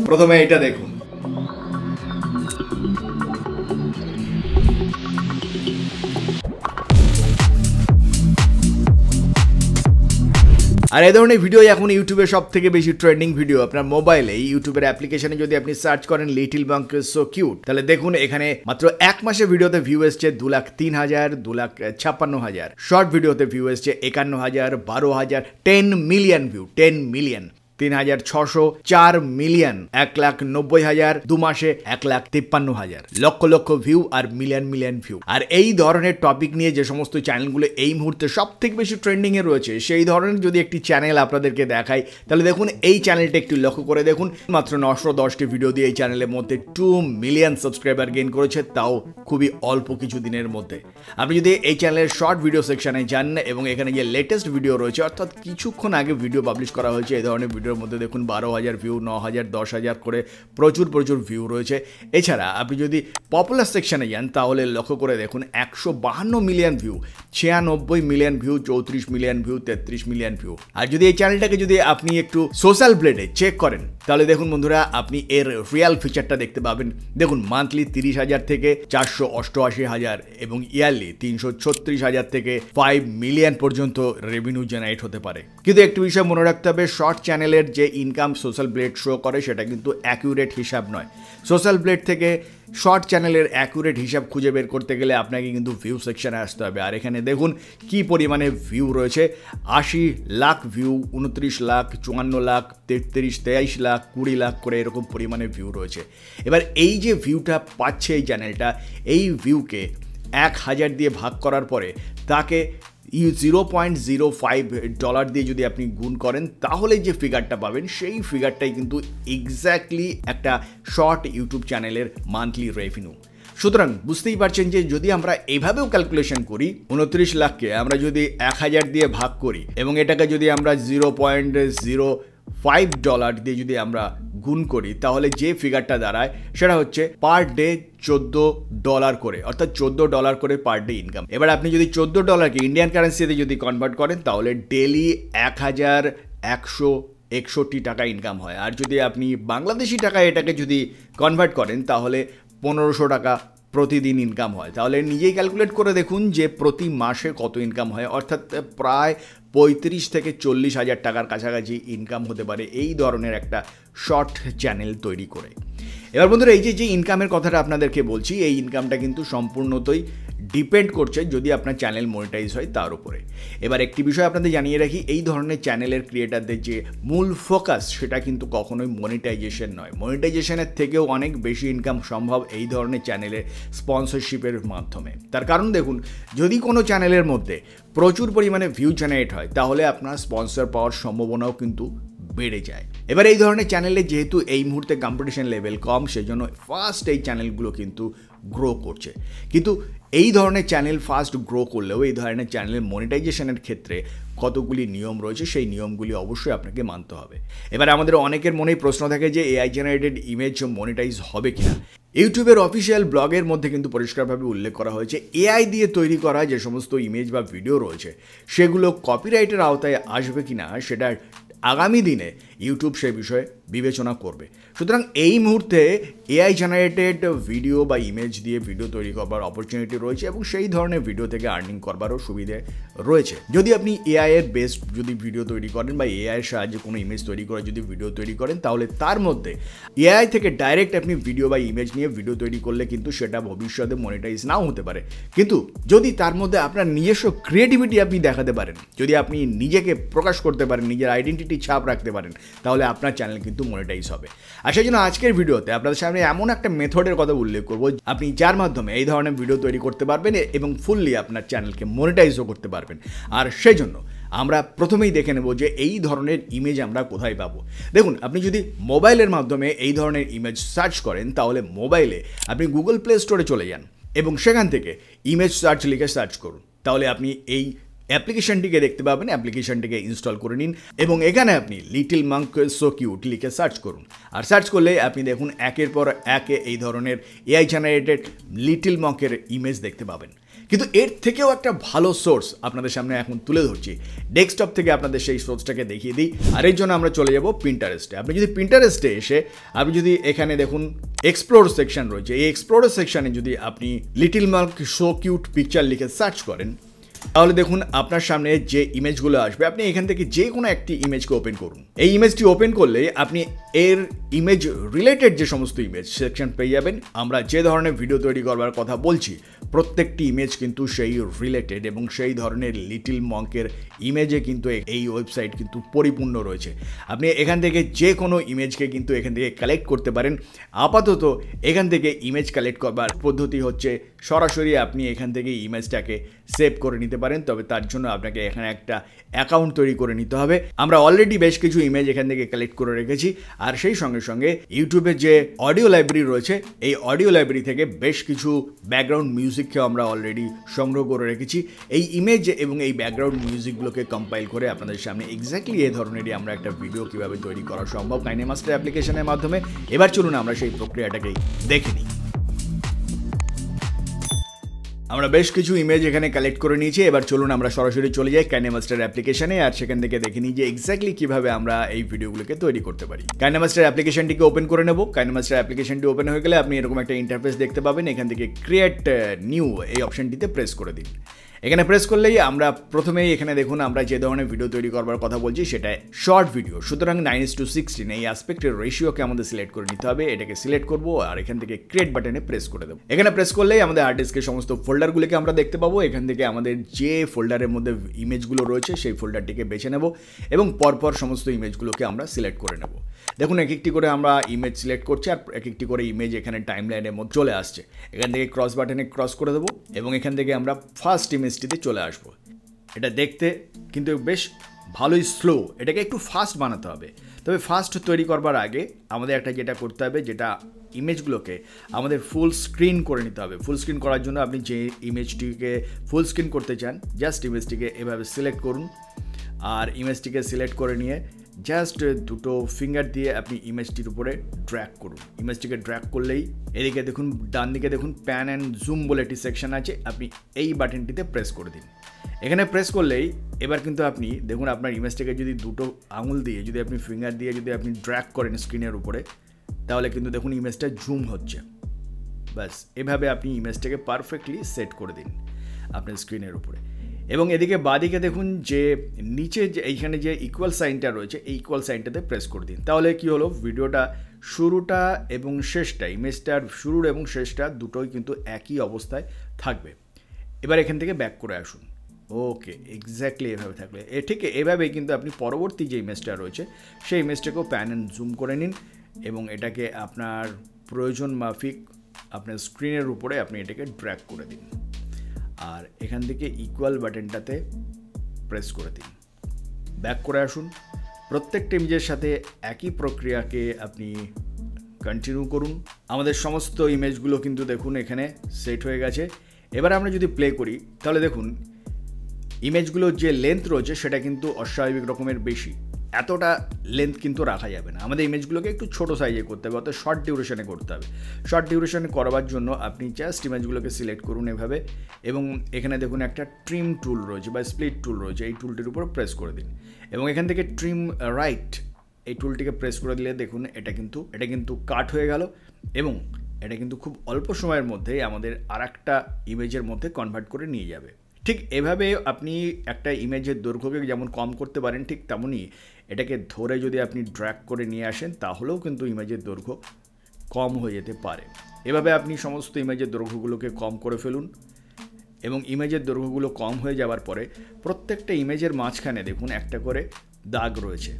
প্রথমে এটা দেখুন, আর এই ধরনের ভিডিও এখন ইউটিউবে সব থেকে বেশি ট্রেন্ডিং ভিডিও। আপনার মোবাইলে ইউটিউবের অ্যাপ্লিকেশনে যদি আপনি সার্চ করেন লিটল মাঙ্ক সো কিউট, তাহলে দেখুন এখানে মাত্র এক মাসে ভিডিওতে ভিউ এসছে 2,03,000, 2,56,000। শর্ট ভিডিওতে ভিউ এসছে 51,000, 12,000, 10 মিলিয়ন ভিউ, 10 মিলিয়ন, 3,600, 4 মিলিয়ন, 1,90,000, 2 মাসে 1,53,000, লক্ষ লক্ষ ভিউ আর মিলিয়ন মিলিয়ন ভিউ। আর এই ধরনের টপিক নিয়ে যে সমস্ত চ্যানেলগুলো এই মুহূর্তে সব থেকে বেশি ট্রেন্ডিং এ রয়েছে, সেই ধরনের যদি একটি চ্যানেল আপনাদেরকে দেখাই, তাহলে দেখুন এই চ্যানেলটা একটু লক্ষ্য করে দেখুন। মাত্র 910টি ভিডিও দিয়ে এই চ্যানেলের মধ্যে 2 মিলিয়ন সাবস্ক্রাইবার গেইন করেছে, তাও খুবই অল্প কিছু দিনের মধ্যে। আপনি যদি এই চ্যানেলের শর্ট ভিডিও সেকশনে যান এবং এখানে যে লেটেস্ট ভিডিও রয়েছে, অর্থাৎ কিছুক্ষণ আগে ভিডিও পাবলিশ করা হয়েছে, এই ধরনের ভিডিওর মধ্যে দেখুন 12,000 ভিউ, 9,000, 10,000 করে প্রচুর ভিউ রয়েছে। এছাড়া আপনি যদি পপুলার সেকশনে যান তাহলে লক্ষ্য করে দেখুন 152 million view, 96 million view, 34 million view, 33 million view. আর যদি এই চ্যানেলটাকে যদি আপনি একটু সোশ্যাল ব্লেডে চেক করেন, তাহলে দেখুন বন্ধুরা আপনি এর রিয়াল ফিচারটা দেখতে পাবেন। দেখুন মান্থলি 30,000 থেকে 488,000 এবং ইয়ারলি 336,000 থেকে 5 মিলিয়ন পর্যন্ত রেভিনিউ জেনারেট হতে পারে। কিন্তু একটি বিষয় মনে রাখতে হবে, শর্ট চ্যানেলের যে ইনকাম সোশ্যাল ব্লেড শো করে সেটা কিন্তু অ্যাকুরেট হিসাব নয়। সোশ্যাল ব্লেড থেকে শর্ট চ্যানেলের অ্যাকুরেট হিসাব খুঁজে বের করতে গেলে আপনাকে কিন্তু ভিউ সেকশনে আসতে হবে। আর এখানে দেখুন কি পরিমাণে ভিউ রয়েছে, 80 লাখ ভিউ, 29 লাখ, 54 লাখ, 33, 23 লাখ, 20 লাখ করে এরকম পরিমাণে ভিউ রয়েছে। এবার এই যে ভিউটা পাচ্ছে এই চ্যানেলটা, এই ভিউকে 1,000 দিয়ে ভাগ করার পরে তাকে $0.05 দিয়ে যদি আপনি গুণ করেন, তাহলে যে ফিগারটা পাবেন সেই ফিগারটাই কিন্তু এক্স্যাক্টলি একটা শর্ট ইউটিউব চ্যানেলের মান্থলি রেভিনিউ। সুতরাং বুঝতেই পারছেন যে যদি আমরা এভাবেও ক্যালকুলেশন করি, 29 লাখকে আমরা যদি 1,000 দিয়ে ভাগ করি এবং এটাকে যদি আমরা $0.05 দিয়ে যদি আমরা গুণ করি, তাহলে যে ফিগারটা দাঁড়ায় সেটা হচ্ছে পার ডে $14 করে, অর্থাৎ $14 করে পার ডে ইনকাম। এবার আপনি যদি $14কে ইন্ডিয়ান কারেন্সিতে যদি কনভার্ট করেন, তাহলে ডেলি 1,161 টাকা ইনকাম হয়। আর যদি আপনি বাংলাদেশি টাকায় এটাকে যদি কনভার্ট করেন, তাহলে 1,500 টাকা প্রতিদিন ইনকাম হয়। তাহলে নিজেই ক্যালকুলেট করে দেখুন যে প্রতি মাসে কত ইনকাম হয়, অর্থাৎ প্রায় 35 থেকে 40,000 টাকার কাছাকাছি ইনকাম হতে পারে এই ধরনের একটা শর্ট চ্যানেল তৈরি করে। এবার বন্ধুরা এই যে ইনকামের কথাটা আপনাদেরকে বলছি, এই ইনকামটা কিন্তু সম্পূর্ণতই ডিপেন্ড করছে যদি আপনার চ্যানেল মনিটাইজ হয় তার উপরে। এবার একটি বিষয় আপনাদের জানিয়ে রাখি, এই ধরনের চ্যানেলের ক্রিয়েটারদের যে মূল ফোকাস সেটা কিন্তু কখনোই মনিটাইজেশন নয়। মনিটাইজেশনের থেকেও অনেক বেশি ইনকাম সম্ভব এই ধরনের চ্যানেলের স্পন্সরশিপের মাধ্যমে। তার কারণ দেখুন, যদি কোনো চ্যানেলের মধ্যে প্রচুর পরিমাণে ভিউ জেনারেট হয়, তাহলে আপনার স্পন্সর পাওয়ার সম্ভাবনাও কিন্তু বেড়ে যায়। এবার এই ধরনের চ্যানেলে যেহেতু এই মুহূর্তে কম্পিটিশন লেভেল কম, সেজন্য ফার্স্ট এই চ্যানেলগুলো কিন্তু গ্রো করছে। কিন্তু এই ধরনের চ্যানেল ফার্স্ট গ্রো করলেও এই ধরনের চ্যানেলের মনিটাইজেশনের ক্ষেত্রে কতগুলি নিয়ম রয়েছে, সেই নিয়মগুলি অবশ্যই আপনাকে মানতে হবে। এবার আমাদের অনেকের মনেই প্রশ্ন থাকে যে এআই জেনারেটেড ইমেজ মনিটাইজ হবে কিনা। ইউটিউবের অফিসিয়াল ব্লগের মধ্যে কিন্তু পরিষ্কারভাবে উল্লেখ করা হয়েছে এআই দিয়ে তৈরি করা যে সমস্ত ইমেজ বা ভিডিও রয়েছে সেগুলো কপিরাইটের আওতায় আসবে কিনা সেটা আগামী দিনে ইউটিউব সে বিষয়ে বিবেচনা করবে। সুতরাং এই মুহূর্তে এআই জেনারেটেড ভিডিও বা ইমেজ দিয়ে ভিডিও তৈরি করবার অপরচুনিটি রয়েছে এবং সেই ধরনের ভিডিও থেকে আর্নিং করবারও সুবিধে রয়েছে। যদি আপনি এআই এর বেসড যদি ভিডিও তৈরি করেন বা এআই এর সাহায্যে কোনো ইমেজ তৈরি করে যদি ভিডিও তৈরি করেন, তাহলে তার মধ্যে এআই থেকে ডাইরেক্ট আপনি ভিডিও বা ইমেজ নিয়ে ভিডিও তৈরি করলে কিন্তু সেটা ভবিষ্যতে মনিটাইজ নাও হতে পারে। কিন্তু যদি তার মধ্যে আপনার নিজস্ব ক্রিয়েটিভিটি আপনি দেখাতে পারেন, যদি আপনি নিজেকে প্রকাশ করতে পারেন, নিজের আইডেন্টিটি ছাপ রাখতে পারেন, তাহলে আপনার চ্যানেল কিন্তু মনিটাইজ হবে। আর সেই জন্য আজকের ভিডিওতে আপনাদের সামনে এমন একটা মেথডের কথা উল্লেখ করব আপনি যার মাধ্যমে এই ধরনের ভিডিও তৈরি করতে পারবেন এবং ফুললি আপনার চ্যানেলকে মনিটাইজও করতে পারবেন। আর সেই জন্য আমরা প্রথমেই দেখে নেব যে এই ধরনের ইমেজ আমরা কোথায় পাবো। দেখুন, আপনি যদি মোবাইলের মাধ্যমে এই ধরনের ইমেজ সার্চ করেন, তাহলে মোবাইলে আপনি গুগল প্লে স্টোরে চলে যান এবং সেখান থেকে ইমেজ সার্চ লিখে সার্চ করুন, তাহলে আপনি এই অ্যাপ্লিকেশনটিকে দেখতে পাবেন। অ্যাপ্লিকেশনটিকে ইনস্টল করে নিন এবং এখানে আপনি লিটল মাঙ্ক সো কিউট লিখে সার্চ করুন। আর সার্চ করলে আপনি দেখুন একের পর একে এই ধরনের এআই জেনারেটেড লিটল মাঙ্কের ইমেজ দেখতে পাবেন। কিন্তু এর থেকেও একটা ভালো সোর্স আপনাদের সামনে এখন তুলে ধরছি। ডেস্কটপ থেকে আপনাদের সেই সোর্সটাকে দেখিয়ে দিই। আর এর জন্য আমরা চলে যাব পিন্টারেস্টে। আপনি যদি পিন্টারেস্টে এসে আপনি যদি এখানে দেখুন এক্সপ্লোর সেকশন রয়েছে, এই এক্সপ্লোর সেকশনে যদি আপনি little mark show cute picture লিখে সার্চ করেন, তাহলে দেখুন আপনার সামনে যে ইমেজগুলো আসবে, আপনি এখান থেকে যে কোনো একটি ইমেজকে ওপেন করুন। এই ইমেজটি ওপেন করলে আপনি এর ইমেজ রিলেটেড যে সমস্ত ইমেজ সেকশন পেয়ে যাবেন। আমরা যে ধরনের ভিডিও তৈরি করবার কথা বলছি প্রত্যেকটি ইমেজ কিন্তু সেই রিলেটেড এবং সেই ধরনের লিটল মঙ্কের ইমেজে কিন্তু এই ওয়েবসাইট কিন্তু পরিপূর্ণ রয়েছে। আপনি এখান থেকে যে কোনো ইমেজকে কিন্তু এখান থেকে কালেক্ট করতে পারেন। আপাতত এখান থেকে ইমেজ কালেক্ট করবার পদ্ধতি হচ্ছে সরাসরি আপনি এখান থেকে ইমেজটাকে সেভ করে নিতে পারেন, তবে তার জন্য আপনাকে এখানে একটা অ্যাকাউন্ট তৈরি করে নিতে হবে। আমরা অলরেডি বেশ কিছু ইমেজ এখান থেকে কালেক্ট করে রেখেছি, আর সেই সঙ্গে সঙ্গে ইউটিউবে যে অডিও লাইব্রেরি রয়েছে এই অডিও লাইব্রেরি থেকে বেশ কিছু ব্যাকগ্রাউন্ড মিউজিককে আমরা অলরেডি সংগ্রহ করে রেখেছি। এই ইমেজ এবং এই ব্যাকগ্রাউন্ড মিউজিকগুলোকে কম্পাইল করে আপনাদের সামনে এক্স্যাক্টলি এই ধরনেরই আমরা একটা ভিডিও কীভাবে তৈরি করা সম্ভব কাইনেমাস্টার অ্যাপ্লিকেশনের মাধ্যমে। এবার চলুন আমরা সেই প্রক্রিয়াটাকেই দেখে নিই। আমরা বেশ কিছু ইমেজ এখানে কালেক্ট করে নিয়েছি। এবার চলুন আমরা সরাসরি চলে যাই কাইনেমাস্টার অ্যাপ্লিকেশনে, আর সেখান থেকে দেখে নিই যে এক্স্যাক্টলি কীভাবে আমরা এই ভিডিওগুলোকে তৈরি করতে পারি। কাইনেমাস্টার অ্যাপ্লিকেশনটিকে ওপেন করে নেব। কাইনেমাস্টার অ্যাপ্লিকেশনটি ওপেন হয়ে গেলে আপনি এরকম একটা ইন্টারফেস দেখতে পাবেন। এখান থেকে ক্রিয়েট নিউ এই অপশনটিতে প্রেস করে দিন। এখানে প্রেস করলেই আমরা প্রথমেই এখানে দেখুন আমরা যে ধরনের ভিডিও তৈরি করবার কথা বলছি সেটা শর্ট ভিডিও, সুতরাং 9:16 এই অ্যাসপেক্টের রেশিওকে আমাদের সিলেক্ট করে নিতে হবে। এটাকে সিলেক্ট করব আর এখান থেকে ক্রিয়েট বাটনে প্রেস করে দেবো। এখানে প্রেস করলেই আমাদের হার্ড ডিস্কের সমস্ত ফোল্ডারগুলোকে আমরা দেখতে পাবো। এখান থেকে আমাদের যে ফোল্ডারের মধ্যে ইমেজগুলো রয়েছে সেই ফোল্ডারটিকে বেছে নেব এবং পরপর সমস্ত ইমেজগুলোকে আমরা সিলেক্ট করে নেব। দেখুন এক একটি করে আমরা ইমেজ সিলেক্ট করছি আর এক একটি করে ইমেজ এখানে টাইমলাইনের মধ্যে চলে আসছে। এখান থেকে ক্রস বাটনে ক্রস করে দেবো এবং এখান থেকে আমরা ফার্স্ট ইমেজটিতে চলে আসবো। এটা দেখতে কিন্তু বেশ ভালোই স্লো, এটাকে একটু ফাস্ট বানাতে হবে। তবে ফাস্ট তৈরি করবার আগে আমাদের একটা যেটা করতে হবে, যেটা ইমেজগুলোকে আমাদের ফুল স্ক্রিন করে নিতে হবে। ফুল স্ক্রিন করার জন্য আপনি যে ইমেজটিকে ফুল স্ক্রিন করতে চান জাস্ট ইমেজটিকে এভাবে সিলেক্ট করুন আর ইমেজটিকে সিলেক্ট করে নিয়ে জাস্ট দুটো ফিঙ্গার দিয়ে আপনি ইমেজটির উপরে ড্র্যাগ করুন। ইমেজটিকে ড্র্যাগ করলেই এদিকে দেখুন ডান দিকে দেখুন প্যান অ্যান্ড জুম বলে একটি সেকশন আছে, আপনি এই বাটনটিতে প্রেস করে দিন। এখানে প্রেস করলেই এবার কিন্তু আপনি দেখুন আপনার ইমেজটাকে যদি দুটো আঙুল দিয়ে যদি আপনি ফিঙ্গার দিয়ে যদি আপনি ড্র্যাগ করেন স্ক্রিনের উপরে, তাহলে কিন্তু দেখুন ইমেজটা জুম হচ্ছে। ব্যাস এভাবে আপনি ইমেজটাকে পারফেক্টলি সেট করে দিন আপনার স্ক্রিনের উপরে। এবং এদিকে বাঁদিকে দেখুন যে নিচে যে এইখানে যে ইকুয়াল সাইনটা রয়েছে এই ইকুয়াল সাইনটাতে প্রেস করে দিন। তাহলে কি হলো, ভিডিওটা শুরুটা এবং শেষটা, ইমেজটার শুরুর এবং শেষটা দুটোই কিন্তু একই অবস্থায় থাকবে। এবার এখান থেকে ব্যাক করে আসুন। ওকে, এক্স্যাক্টলি এভাবে থাকলে ঠিক এভাবেই কিন্তু আপনি পরবর্তী যে ইমেজটা রয়েছে সেই ইমেজটাকেও প্যান অ্যান্ড জুম করে নিন এবং এটাকে আপনার প্রয়োজন মাফিক আপনার স্ক্রিনের উপরে আপনি এটাকে ড্র্যাগ করে দিন আর এখান থেকে ইকুয়াল বাটনটাতে প্রেস করে দিন। ব্যাক করে আসুন। প্রত্যেকটা ইমেজের সাথে একই প্রক্রিয়াকে আপনি কন্টিনিউ করুন। আমাদের সমস্ত ইমেজগুলো কিন্তু দেখুন এখানে সেট হয়ে গেছে। এবার আমরা যদি প্লে করি তাহলে দেখুন ইমেজগুলোর যে লেন্থ রয়েছে সেটা কিন্তু অস্বাভাবিক রকমের বেশি। এতটা লেন্থ কিন্তু রাখা যাবে না, আমাদের ইমেজগুলোকে একটু ছোটো সাইজে করতে হবে, অর্থাৎ শর্ট ডিউরেশনে করতে হবে। শর্ট ডিউরেশনে করবার জন্য আপনি জাস্ট ইমেজগুলোকে সিলেক্ট করুন এভাবে এবং এখানে দেখুন একটা ট্রিম টুল রয়েছে বা স্প্লিট টুল রয়েছে, এই টুলটির উপর প্রেস করে দিন এবং এখান থেকে ট্রিম রাইট এই টুলটিকে প্রেস করে দিলে দেখুন এটা কিন্তু কাট হয়ে গেল এবং এটা কিন্তু খুব অল্প সময়ের মধ্যেই আমাদের আরেকটা ইমেজের মধ্যে কনভার্ট করে নিয়ে যাবে। ঠিক এভাবে আপনি একটা ইমেজের দৈর্ঘ্যকে যেমন কম করতে পারেন, ঠিক তেমনই এটাকে ধরে যদি আপনি ড্র্যাগ করে নিয়ে আসেন তাহলেও কিন্তু ইমেজের দৈর্ঘ্য কম হয়ে যেতে পারে। এভাবে আপনি সমস্ত ইমেজের দৈর্ঘ্যগুলোকে কম করে ফেলুন এবং ইমেজের দৈর্ঘ্যগুলো কম হয়ে যাওয়ার পরে প্রত্যেকটা ইমেজের মাঝখানে দেখুন একটা করে দাগ রয়েছে।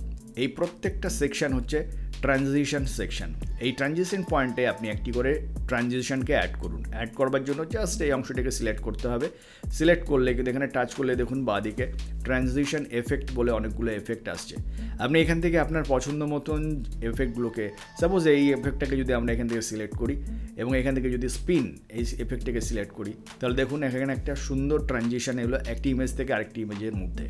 এই প্রত্যেকটা সেকশন হচ্ছে ট্রানজিশন সেকশন। এই ট্রানজিশন পয়েন্টে আপনি একটি করে ট্রানজিশনকে অ্যাড করুন। অ্যাড করবার জন্য জাস্ট এই অংশটাকে সিলেক্ট করতে হবে। সিলেক্ট করলে কিন্তু এখানে টাচ করলে দেখুন বাঁদিকে ট্রানজিশন এফেক্ট বলে অনেকগুলো এফেক্ট আসছে। আপনি এখান থেকে আপনার পছন্দ মতন এফেক্টগুলোকে, সাপোজ এই এফেক্টটাকে যদি আমরা এখান থেকে সিলেক্ট করি এবং এখান থেকে যদি স্পিন এই এফেক্টটাকে সিলেক্ট করি তাহলে দেখুন এখানে একটা সুন্দর ট্রানজিশন এলো একটি ইমেজ থেকে আরেকটি ইমেজের মধ্যে।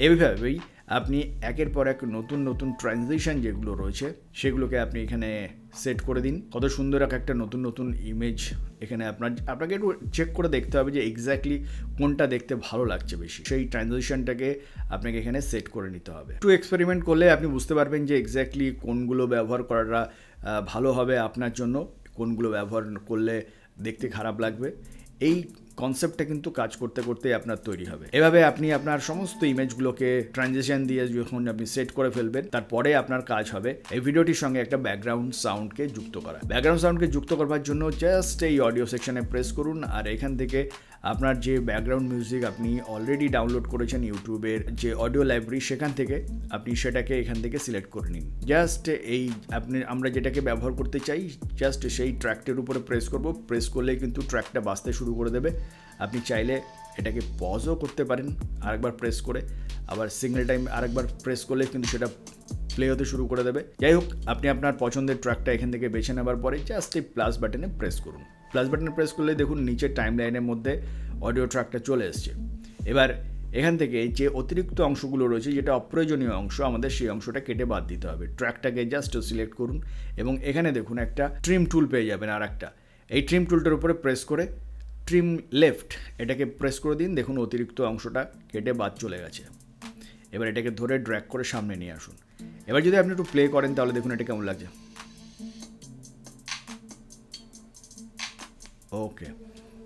এইভাবেই আপনি একের পর এক নতুন নতুন ট্রানজিশন যেগুলো রয়েছে সেগুলোকে আপনি এখানে সেট করে দিন। কত সুন্দর একটা নতুন নতুন ইমেজ এখানে আপনাকে একটু চেক করে দেখতে হবে যে এক্স্যাক্টলি কোনটা দেখতে ভালো লাগছে বেশি, সেই ট্রানজিশনটাকে আপনাকে এখানে সেট করে নিতে হবে। একটু এক্সপেরিমেন্ট করলে আপনি বুঝতে পারবেন যে এক্স্যাক্টলি কোনগুলো ব্যবহার করাটা ভালো হবে আপনার জন্য, কোনগুলো ব্যবহার করলে দেখতে খারাপ লাগবে। এই কনসেপ্টটা কিন্তু কাজ করতে করতেই আপনার তৈরি হবে। এভাবে আপনি আপনার সমস্ত ইমেজগুলোকে ট্রানজিশন দিয়ে যখন আপনি সেট করে ফেলবেন, তারপরে আপনার কাজ হবে এই ভিডিওটির সঙ্গে একটা ব্যাকগ্রাউন্ড সাউন্ডকে যুক্ত করা। ব্যাকগ্রাউন্ড সাউন্ডকে যুক্ত করবার জন্য জাস্ট এই অডিও সেকশনে প্রেস করুন, আর এখান থেকে আপনার যে ব্যাকগ্রাউন্ড মিউজিক আপনি অলরেডি ডাউনলোড করেছেন ইউটিউবের যে অডিও লাইব্রেরি, সেখান থেকে আপনি সেটাকে এখান থেকে সিলেক্ট করে নিন। জাস্ট এই আমরা যেটাকে ব্যবহার করতে চাই জাস্ট সেই ট্র্যাকটার উপরে প্রেস করব, প্রেস করলেই কিন্তু ট্র্যাকটা বাজতে শুরু করে দেবে। আপনি চাইলে এটাকে পজও করতে পারেন আরেকবার প্রেস করে, আবার সিঙ্গেল টাইম আরেকবার প্রেস করলে কিন্তু সেটা প্লে হতে শুরু করে দেবে। যাই হোক, আপনি আপনার পছন্দের ট্র্যাকটা এখান থেকে বেছে নেবার পরে জাস্ট এই প্লাস বাটনে প্রেস করুন। প্লাস বাটনে প্রেস করলে দেখুন নিচের টাইম লাইনের মধ্যে অডিও ট্র্যাকটা চলে এসছে। এবার এখান থেকে যে অতিরিক্ত অংশগুলো রয়েছে, যেটা অপ্রয়োজনীয় অংশ, আমাদের সেই অংশটা কেটে বাদ দিতে হবে। ট্র্যাকটাকে জাস্ট সিলেক্ট করুন এবং এখানে দেখুন একটা ট্রিম টুল পেয়ে যাবেন আর একটা। এই ট্রিম টুলটার উপরে প্রেস করে ট্রিম লেফট এটাকে প্রেস করে দিন, দেখুন অতিরিক্ত অংশটা কেটে বাদ চলে গেছে। এবার এটাকে ধরে ড্র্যাগ করে সামনে নিয়ে আসুন। এবার যদি আপনি একটু প্লে করেন তাহলে দেখুন এটা কেমন লাগছে। ওকে,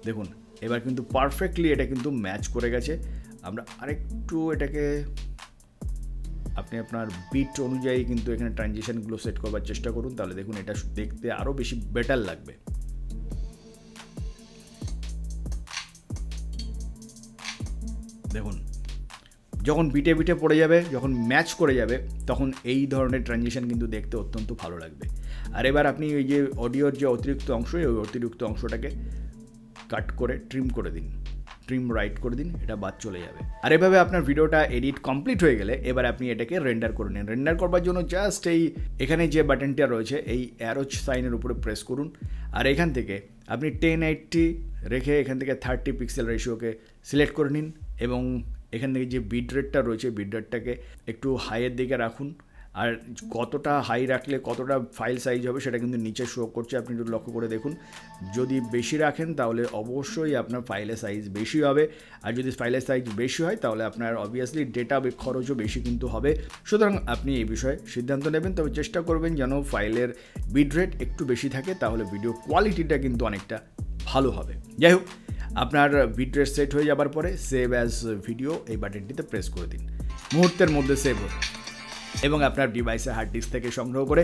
দেখুন এবার কিন্তু পারফেক্টলি এটা কিন্তু ম্যাচ করে গেছে। আমরা আরেকটু এটাকে আপনি আপনার বিট অনুযায়ী কিন্তু এখানে ট্রানজিশনগুলো সেট করবার চেষ্টা করুন, তাহলে দেখুন এটা দেখতে আরও বেশি বেটার লাগবে। দেখুন যখন বিটে বিটে পড়ে যাবে, যখন ম্যাচ করে যাবে, তখন এই ধরনের ট্রানজিশন কিন্তু দেখতে অত্যন্ত ভালো লাগবে। আর এবার আপনি ওই যে অডিওর যে অতিরিক্ত অংশ, ওই অতিরিক্ত অংশটাকে কাট করে ট্রিম করে দিন, ট্রিম রাইট করে দিন, এটা বাদ চলে যাবে। আর এভাবে আপনার ভিডিওটা এডিট কমপ্লিট হয়ে গেলে এবার আপনি এটাকে রেন্ডার করে নিন। রেন্ডার করবার জন্য জাস্ট এখানে যে বাটনটা রয়েছে এই অ্যারো সাইনের উপরে প্রেস করুন, আর এখান থেকে আপনি 1080 রেখে এখান থেকে 30 পিক্সেল রেশিওকে সিলেক্ট করে নিন এবং এখান থেকে যে বিট রেটটা রয়েছে বিট রেটটাকে একটু হাইয়ের দিকে রাখুন। আর কতটা হাই রাখলে কতটা ফাইল সাইজ হবে সেটা কিন্তু নিচে শো করছে, আপনি একটু লক্ষ্য করে দেখুন। যদি বেশি রাখেন তাহলে অবশ্যই আপনার ফাইলের সাইজ বেশি হবে, আর যদি ফাইলের সাইজ বেশি হয় তাহলে আপনার অবভিয়াসলি ডেটা খরচও বেশি কিন্তু হবে। সুতরাং আপনি এই বিষয়ে সিদ্ধান্ত নেবেন, তবে চেষ্টা করবেন যেন ফাইলের বিট রেট একটু বেশি থাকে, তাহলে ভিডিও কোয়ালিটিটা কিন্তু অনেকটা ভালো হবে। যাই হোক, আপনার বিট রেট সেট হয়ে যাবার পরে সেভ অ্যাজ ভিডিও এই বাটনটিতে প্রেস করে দিন। মুহূর্তের মধ্যে সেভ হবে এবং আপনার ডিভাইসে হার্ড ডিস্ক থেকে সংগ্রহ করে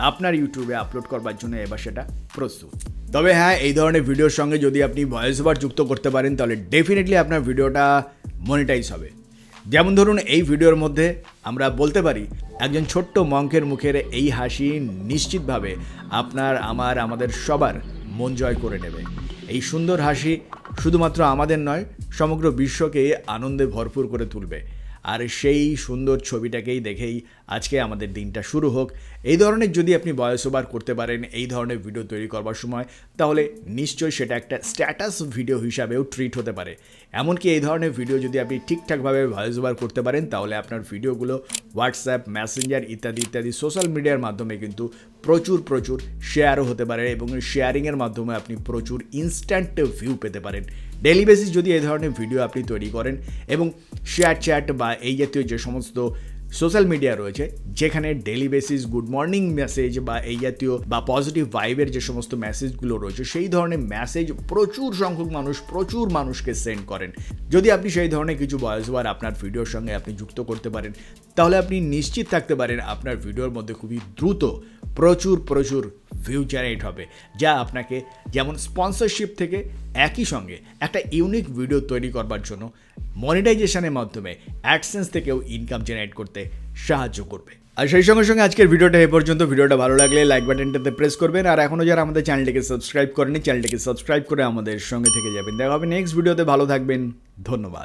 আপনার ইউটিউবে আপলোড করবার জন্য এবার সেটা প্রস্তুত। তবে হ্যাঁ, এই ধরনের ভিডিওর সঙ্গে যদি আপনি ভয়েস ওভার যুক্ত করতে পারেন তাহলে ডেফিনেটলি আপনার ভিডিওটা মনিটাইজ হবে। যেমন ধরুন এই ভিডিওর মধ্যে আমরা বলতে পারি একজন ছোট্ট মঙ্কের মুখের এই হাসি নিশ্চিতভাবে আমাদের সবার মন জয় করে নেবে। এই সুন্দর হাসি শুধুমাত্র আমাদের নয়, সমগ্র বিশ্বকে আনন্দে ভরপুর করে তুলবে। আর সেই সুন্দর ছবিটাকেই দেখেই আজকে আমাদের দিনটা শুরু হোক। এই ধরনের যদি আপনি ভয়েস ওভার করতে পারেন এই ধরনের ভিডিও তৈরি করবার সময়, তাহলে নিশ্চয়ই সেটা একটা স্ট্যাটাস ভিডিও হিসাবেও ট্রিট হতে পারে। এমনকি এই ধরনের ভিডিও যদি আপনি ঠিকঠাকভাবে ভয়েস ওভার করতে পারেন তাহলে আপনার ভিডিওগুলো হোয়াটসঅ্যাপ, মেসেঞ্জার ইত্যাদি ইত্যাদি সোশ্যাল মিডিয়ার মাধ্যমে কিন্তু প্রচুর শেয়ারও হতে পারে এবং শেয়ারিংয়ের মাধ্যমে আপনি প্রচুর ইনস্ট্যান্ট ভিউ পেতে পারেন। ডেইলি বেসিস যদি এই ধরনের ভিডিও আপনি তৈরি করেন এবং শেয়ার চ্যাট বা এই জাতীয় যে সমস্ত সোশ্যাল মিডিয়া রয়েছে যেখানে daily basis good morning message বা এই জাতীয় বা পজিটিভ ভাইবের যে সমস্ত মেসেজগুলো রয়েছে সেই ধরনের মেসেজ প্রচুর সংখ্যক প্রচুর মানুষকে সেন্ড করেন, যদি আপনি সেই ধরনের কিছু ভয়েস ওভার আপনার ভিডিওর সঙ্গে আপনি যুক্ত করতে পারেন তাহলে আপনি নিশ্চিত থাকতে পারেন আপনার ভিডিওর মধ্যে খুবই দ্রুত প্রচুর ভিউ জেনারেট হবে, যা আপনাকে যেমন স্পন্সরশিপ থেকে একই সঙ্গে একটা ইউনিক ভিডিও তৈরি করবার জন্য মনিটাইজেশনের মাধ্যমে অ্যাডসেন্স থেকেও ইনকাম জেনারেট করতে সাহায্য করবে। আর সেই সঙ্গে আজকের ভিডিওটা এ পর্যন্ত। ভিডিওটা ভালো লাগলে লাইক বাটনটাতে প্রেস করবেন, আর এখনও যারা আমাদের চ্যানেলটিকে সাবস্ক্রাইব করেনি চ্যানেলটিকে সাবস্ক্রাইব করে আমাদের সঙ্গে থেকে যাবেন। দেখা হবে নেক্সট ভিডিওতে। ভালো থাকবেন, ধন্যবাদ।